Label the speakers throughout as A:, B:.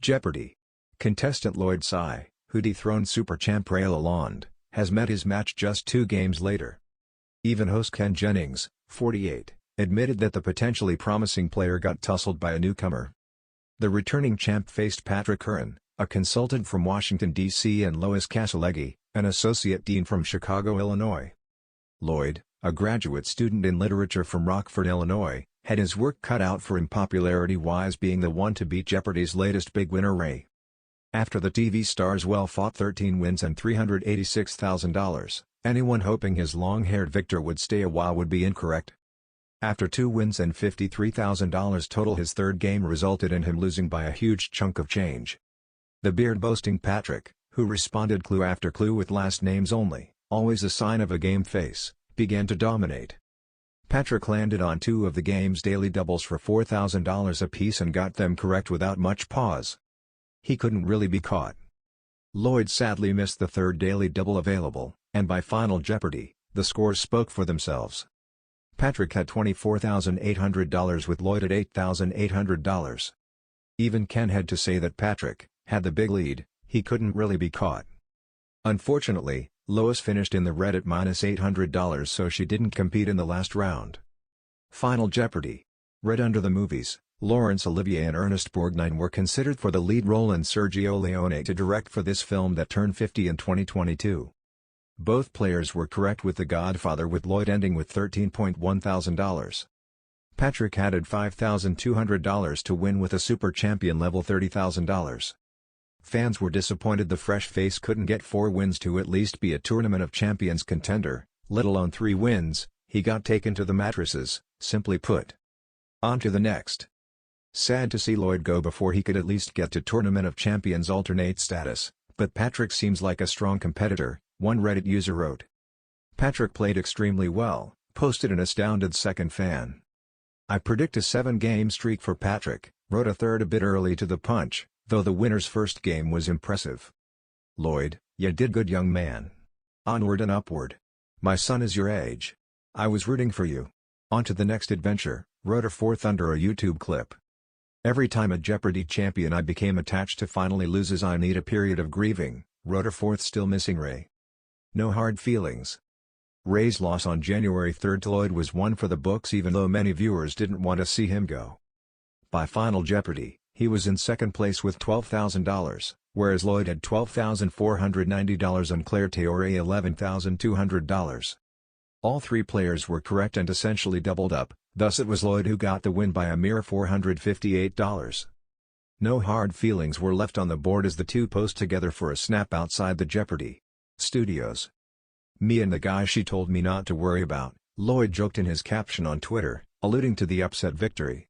A: Jeopardy! Contestant Lloyd Sy, who dethroned super champ Ray Lalonde, has met his match just 2 games later. Even host Ken Jennings, 48, admitted that the potentially promising player got tussled by a newcomer. The returning champ faced Patrick Curran, a consultant from Washington, D.C. and Lois Casaleghi, an associate dean from Chicago, Illinois. Lloyd, a graduate student in literature from Rockford, Illinois, had his work cut out for him popularity-wise, being the one to beat Jeopardy's latest big winner Ray. After the TV star's well-fought 13 wins and $386,000, anyone hoping his long-haired victor would stay a while would be incorrect. After 2 wins and $53,000 total, his third game resulted in him losing by a huge chunk of change. The beard-boasting Patrick, who responded clue after clue with last names only, always a sign of a game face, began to dominate. Patrick landed on 2 of the game's daily doubles for $4,000 apiece and got them correct without much pause. He couldn't really be caught. Lloyd sadly missed the third daily double available, and by Final Jeopardy, the scores spoke for themselves. Patrick had $24,800 with Lloyd at $8,800. Even Ken had to say that Patrick had the big lead. He couldn't really be caught. Unfortunately, Lois finished in the red at -$800, so she didn't compete in the last round. Final Jeopardy! Read under the movies, Laurence Olivier and Ernest Borgnine were considered for the lead role and Sergio Leone to direct for this film that turned 50 in 2022. Both players were correct with The Godfather, with Lloyd ending with $13.1 thousand. Patrick added $5,200 to win with a super champion level $30,000. Fans were disappointed the fresh face couldn't get 4 wins to at least be a Tournament of Champions contender, let alone 3 wins. He got taken to the mattresses, simply put. On to the next. Sad to see Lloyd go before he could at least get to Tournament of Champions alternate status, but Patrick seems like a strong competitor, one Reddit user wrote. Patrick played extremely well, posted an astounded second fan. I predict a 7-game streak for Patrick, wrote a third a bit early to the punch, though the winner's first game was impressive. Lloyd, ya did good, young man. Onward and upward. My son is your age. I was rooting for you. On to the next adventure, wrote a fourth under a YouTube clip. Every time a Jeopardy champion I became attached to finally loses, I need a period of grieving, wrote a fourth still missing Ray. No hard feelings. Ray's loss on January 3 to Lloyd was one for the books, even though many viewers didn't want to see him go. By Final Jeopardy, he was in second place with $12,000, whereas Lloyd had $12,490 and Claire Teore $11,200. All 3 players were correct and essentially doubled up, thus it was Lloyd who got the win by a mere $458. No hard feelings were left on the board as the two posed together for a snap outside the Jeopardy! Studios. Me and the guy she told me not to worry about, Lloyd joked in his caption on Twitter, alluding to the upset victory.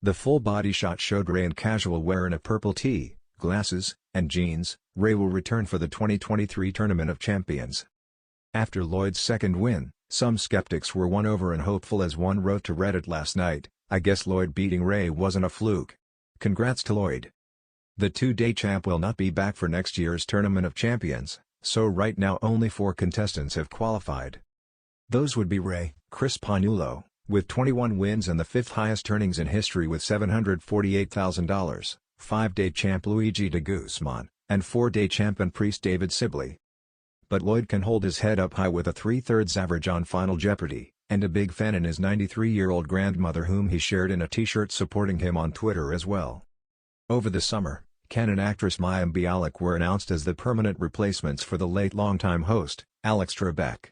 A: The full body shot showed Ray in casual wear in a purple tee, glasses, and jeans. Ray will return for the 2023 Tournament of Champions. After Lloyd's second win, some skeptics were won over and hopeful, as one wrote to Reddit last night. I guess Lloyd beating Ray wasn't a fluke. Congrats to Lloyd. The 2-day champ will not be back for next year's Tournament of Champions, so right now only 4 contestants have qualified. Those would be Ray, Chris Pagnuolo, with 21 wins and the 5th highest earnings in history with $748,000, 5-day champ Luigi de Guzman, and 4-day champ and priest David Sibley. But Lloyd can hold his head up high with a 3/3 average on Final Jeopardy, and a big fan in his 93-year-old grandmother, whom he shared in a t-shirt supporting him on Twitter as well. Over the summer, Ken and actress mayim Bialik were announced as the permanent replacements for the late longtime host, Alex Trebek.